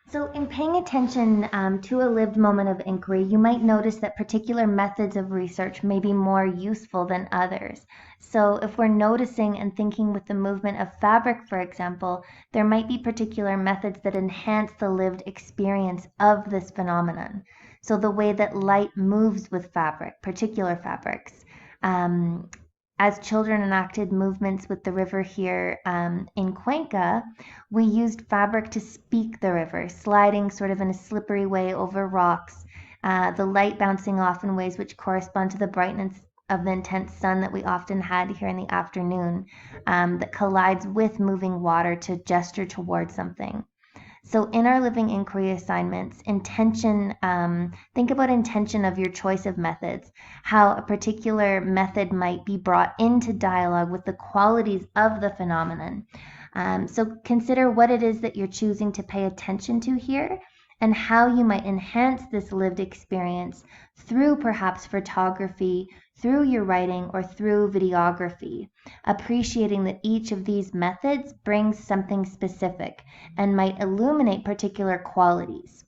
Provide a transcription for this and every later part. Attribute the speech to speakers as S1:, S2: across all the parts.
S1: So, in paying attention to a lived moment of inquiry, you might notice that particular methods of research may be more useful than others. So, if we're noticing and thinking with the movement of fabric, for example, there might be particular methods that enhance the lived experience of this phenomenon. So, the way that light moves with fabric, particular fabrics. Um, as children enacted movements with the river here in Cuenca, we used fabric to speak the river, sliding sort of in a slippery way over rocks, the light bouncing off in ways which correspond to the brightness of the intense sun that we often had here in the afternoon, that collides with moving water to gesture towards something. So in our living inquiry assignments, intention, think about intention of your choice of methods, how a particular method might be brought into dialogue with the qualities of the phenomenon. So consider what it is that you're choosing to pay attention to here and how you might enhance this lived experience through perhaps photography, through your writing, or through videography, appreciating that each of these methods brings something specific and might illuminate particular qualities.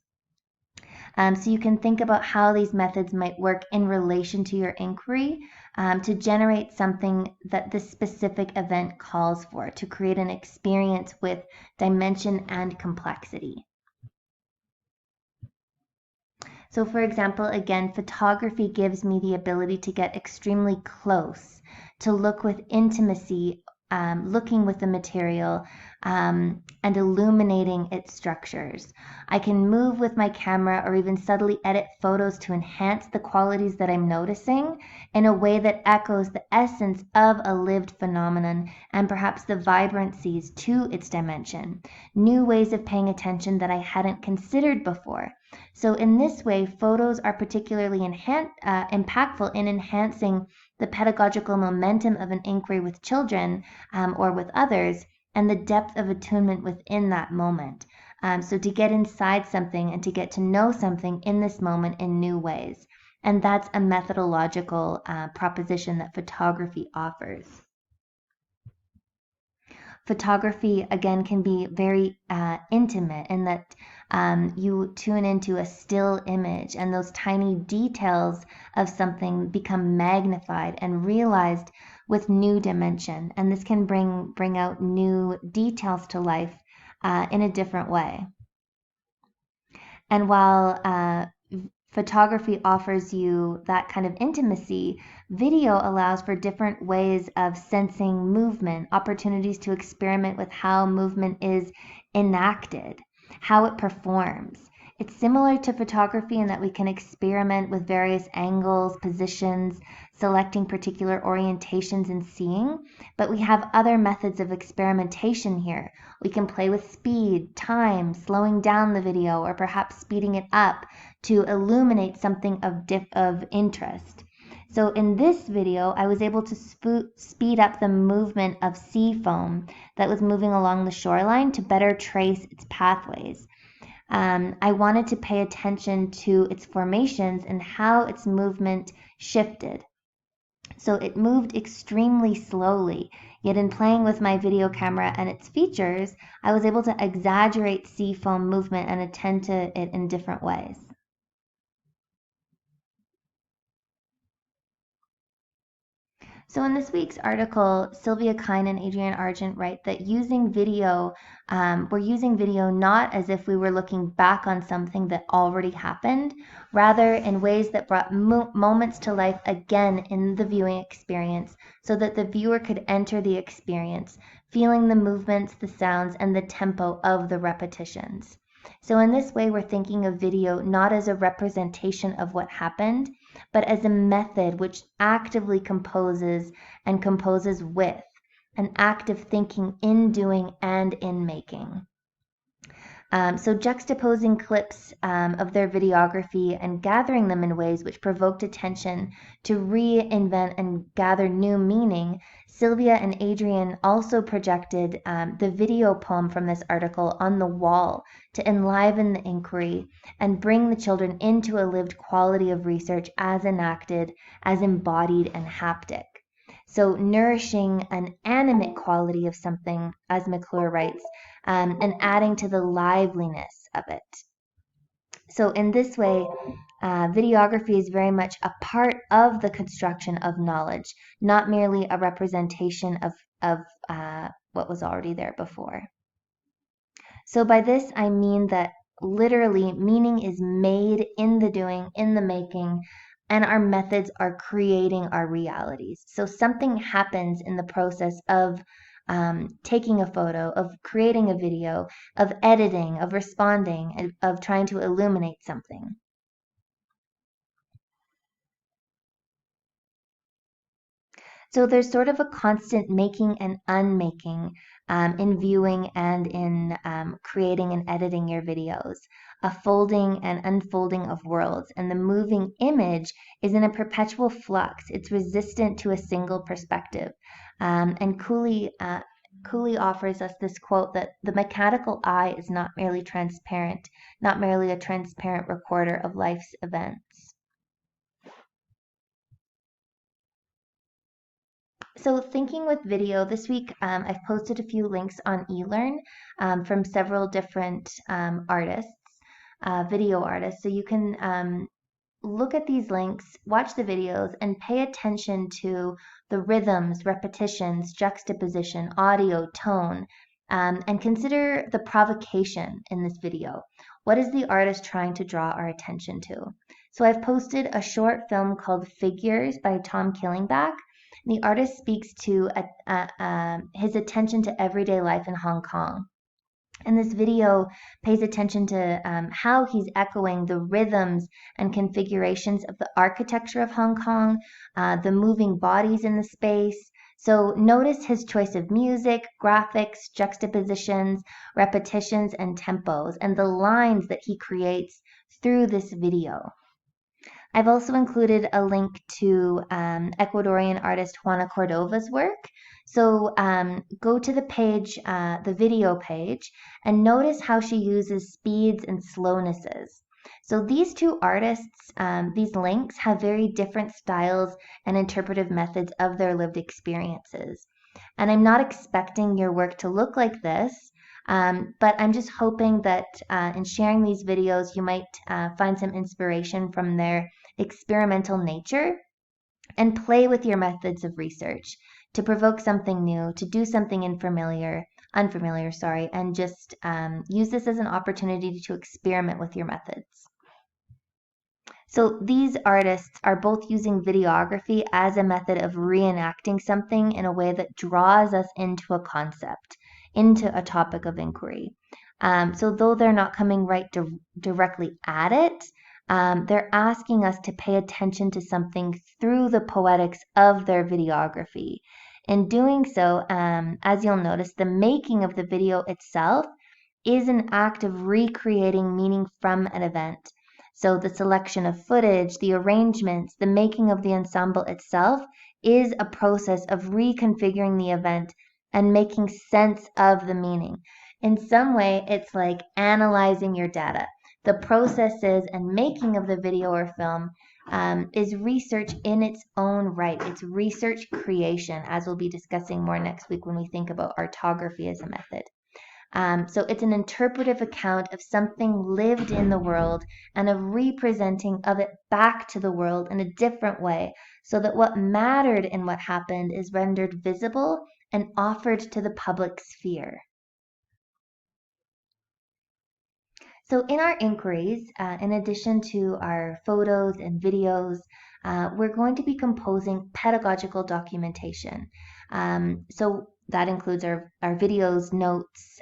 S1: So you can think about how these methods might work in relation to your inquiry to generate something that this specific event calls for, to create an experience with dimension and complexity. So for example, again, photography gives me the ability to get extremely close, to look with intimacy, looking with the material and illuminating its structures. I can move with my camera or even subtly edit photos to enhance the qualities that I'm noticing in a way that echoes the essence of a lived phenomenon and perhaps the vibrancies to its dimension, new ways of paying attention that I hadn't considered before. So in this way, photos are particularly impactful in enhancing the pedagogical momentum of an inquiry with children or with others, and the depth of attunement within that moment. So to get inside something and to get to know something in this moment in new ways. And that's a methodological proposition that photography offers. Photography, again, can be very intimate in that you tune into a still image and those tiny details of something become magnified and realized with new dimension. And this can bring out new details to life in a different way. And while photography offers you that kind of intimacy, video allows for different ways of sensing movement, opportunities to experiment with how movement is enacted, how it performs. It's similar to photography in that we can experiment with various angles, positions, selecting particular orientations and seeing, but we have other methods of experimentation here. We can play with speed, time, slowing down the video, or perhaps speeding it up to illuminate something of interest. So in this video, I was able to speed up the movement of sea foam that was moving along the shoreline to better trace its pathways. I wanted to pay attention to its formations and how its movement shifted. So it moved extremely slowly, yet in playing with my video camera and its features, I was able to exaggerate sea foam movement and attend to it in different ways. So in this week's article, Sylvia Kine and Adrienne Argent write that we're using video not as if we were looking back on something that already happened, rather in ways that brought moments to life again in the viewing experience so that the viewer could enter the experience, feeling the movements, the sounds, and the tempo of the repetitions. So in this way, we're thinking of video not as a representation of what happened, but as a method which actively composes and composes with an active thinking in doing and in making. So juxtaposing clips of their videography and gathering them in ways which provoked attention to reinvent and gather new meaning, Sylvia and Adrienne also projected the video poem from this article on the wall to enliven the inquiry and bring the children into a lived quality of research as enacted, as embodied and haptic. So nourishing an animate quality of something, as McClure writes, and adding to the liveliness of it. So in this way, videography is very much a part of the construction of knowledge, not merely a representation of what was already there before. So by this, I mean that literally meaning is made in the doing, in the making, and our methods are creating our realities. So something happens in the process of taking a photo, of creating a video, of editing, of responding, of trying to illuminate something. So there's sort of a constant making and unmaking in viewing and in creating and editing your videos, a folding and unfolding of worlds. And the moving image is in a perpetual flux. It's resistant to a single perspective. And Cooley offers us this quote that the mechanical eye is not merely transparent, not merely a transparent recorder of life's events. So thinking with video, this week I've posted a few links on eLearn from several different artists, video artists. So you can look at these links, watch the videos, and pay attention to the rhythms, repetitions, juxtaposition, audio, tone, and consider the provocation in this video. What is the artist trying to draw our attention to? So I've posted a short film called Figures by Tom Killingback. The artist speaks to his attention to everyday life in Hong Kong. And this video pays attention to how he's echoing the rhythms and configurations of the architecture of Hong Kong, the moving bodies in the space. So notice his choice of music, graphics, juxtapositions, repetitions, and tempos, and the lines that he creates through this video. I've also included a link to Ecuadorian artist Juana Cordova's work. So go to the page, the video page, and notice how she uses speeds and slownesses. So these two artists, these links have very different styles and interpretive methods of their lived experiences. And I'm not expecting your work to look like this, but I'm just hoping that in sharing these videos, you might find some inspiration from their experimental nature and play with your methods of research to provoke something new, to do something unfamiliar, and just use this as an opportunity to experiment with your methods. So these artists are both using videography as a method of reenacting something in a way that draws us into a concept, into a topic of inquiry. So though they're not coming right directly at it, they're asking us to pay attention to something through the poetics of their videography. In doing so, as you'll notice, the making of the video itself is an act of recreating meaning from an event. So the selection of footage, the arrangements, the making of the ensemble itself is a process of reconfiguring the event and making sense of the meaning. In some way, it's like analyzing your data. The processes and making of the video or film is research in its own right. It's research creation, as we'll be discussing more next week when we think about artography as a method. So it's an interpretive account of something lived in the world and a representing of it back to the world in a different way, so that what mattered in what happened is rendered visible and offered to the public sphere. So in our inquiries, in addition to our photos and videos, we're going to be composing pedagogical documentation. So that includes our videos, notes,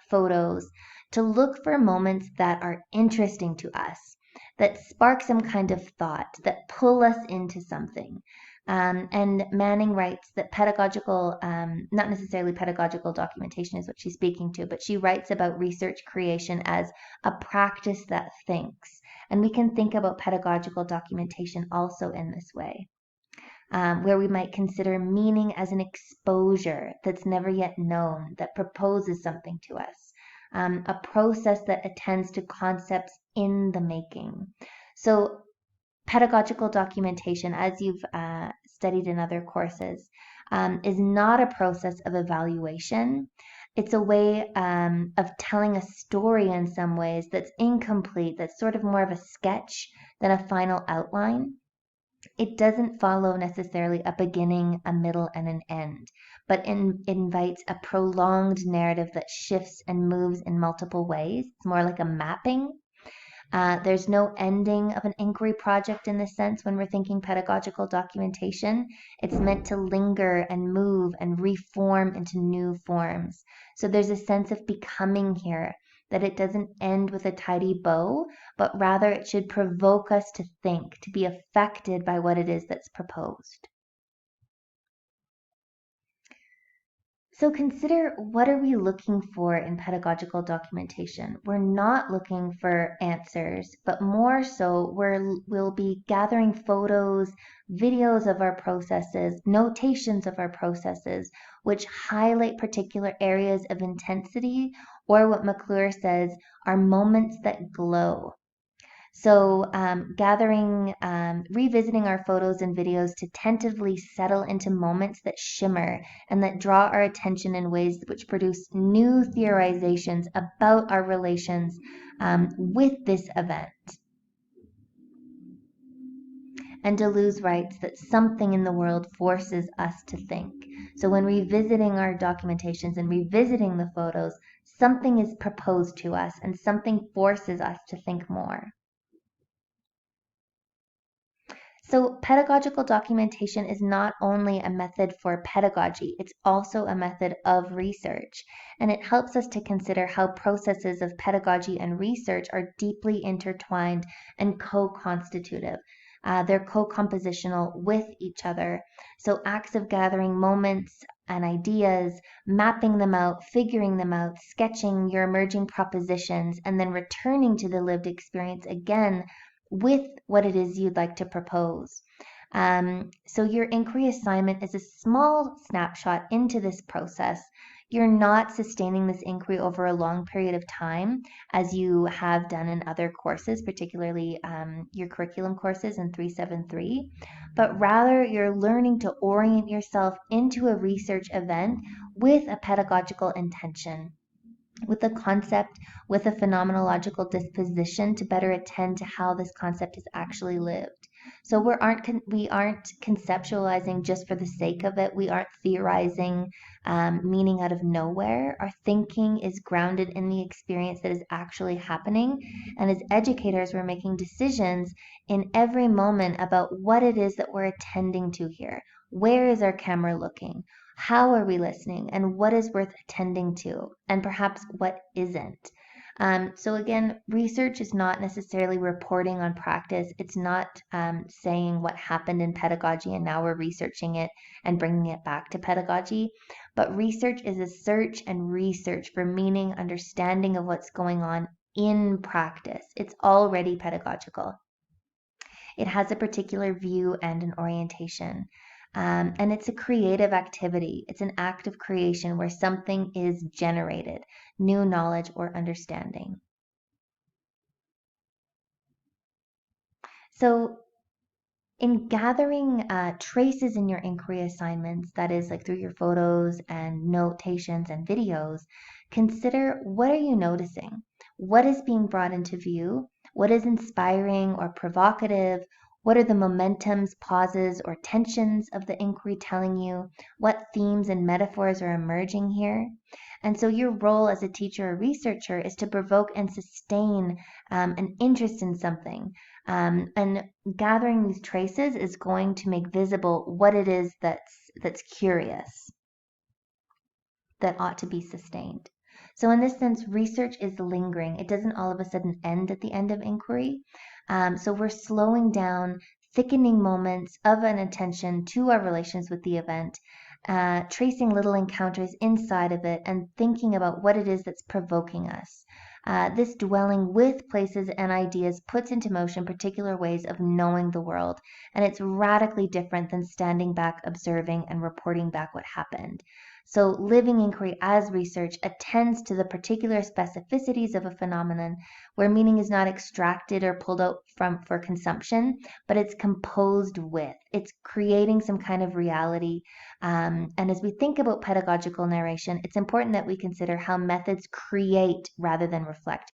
S1: photos, to look for moments that are interesting to us, that spark some kind of thought, that pull us into something. And Manning writes that pedagogical, not necessarily pedagogical documentation is what she's speaking to, but she writes about research creation as a practice that thinks. And we can think about pedagogical documentation also in this way, where we might consider meaning as an exposure that's never yet known, that proposes something to us, a process that attends to concepts in the making. So pedagogical documentation, as you've studied in other courses, is not a process of evaluation. It's a way of telling a story in some ways that's incomplete, that's sort of more of a sketch than a final outline. It doesn't follow necessarily a beginning, a middle, and an end, but invites a prolonged narrative that shifts and moves in multiple ways. It's more like a mapping. There's no ending of an inquiry project in this sense when we're thinking pedagogical documentation. It's meant to linger and move and reform into new forms. So there's a sense of becoming here, that it doesn't end with a tidy bow, but rather it should provoke us to think, to be affected by what it is that's proposed. So consider, what are we looking for in pedagogical documentation? We're not looking for answers, but more so we'll be gathering photos, videos of our processes, notations of our processes, which highlight particular areas of intensity, or what McClure says are moments that glow. So, revisiting our photos and videos to tentatively settle into moments that shimmer and that draw our attention in ways which produce new theorizations about our relations with this event. And Deleuze writes that something in the world forces us to think. So, when revisiting our documentations and revisiting the photos, something is proposed to us and something forces us to think more. So pedagogical documentation is not only a method for pedagogy, it's also a method of research. And it helps us to consider how processes of pedagogy and research are deeply intertwined and co-constitutive. They're co-compositional with each other. So acts of gathering moments and ideas, mapping them out, figuring them out, sketching your emerging propositions, and then returning to the lived experience again with what it is you'd like to propose. So your inquiry assignment is a small snapshot into this process. You're not sustaining this inquiry over a long period of time as you have done in other courses, particularly your curriculum courses in 373, but rather you're learning to orient yourself into a research event with a pedagogical intention, with a concept, with a phenomenological disposition to better attend to how this concept is actually lived. So we aren't conceptualizing just for the sake of it. We aren't theorizing meaning out of nowhere. Our thinking is grounded in the experience that is actually happening. And as educators, we're making decisions in every moment about what it is that we're attending to here. Where is our camera looking? How are we listening, and what is worth attending to, and perhaps what isn't? So again, research is not necessarily reporting on practice. It's not saying what happened in pedagogy and now we're researching it and bringing it back to pedagogy. But research is a search and research for meaning, understanding of what's going on in practice. It's already pedagogical. It has a particular view and an orientation. And it's a creative activity. It's an act of creation where something is generated, new knowledge or understanding. So in gathering traces in your inquiry assignments, that is like through your photos and notations and videos, consider, what are you noticing? What is being brought into view? What is inspiring or provocative? What are the momentums, pauses, or tensions of the inquiry telling you? What themes and metaphors are emerging here? And so your role as a teacher or researcher is to provoke and sustain an interest in something. And gathering these traces is going to make visible what it is that's curious, that ought to be sustained. So in this sense, research is lingering. It doesn't all of a sudden end at the end of inquiry. So we're slowing down, thickening moments of an attention to our relations with the event, tracing little encounters inside of it, and thinking about what it is that's provoking us. This dwelling with places and ideas puts into motion particular ways of knowing the world, and it's radically different than standing back, observing, and reporting back what happened. So living inquiry as research attends to the particular specificities of a phenomenon where meaning is not extracted or pulled out from for consumption, but it's composed with. It's creating some kind of reality. And as we think about pedagogical narration, it's important that we consider how methods create rather than reflect.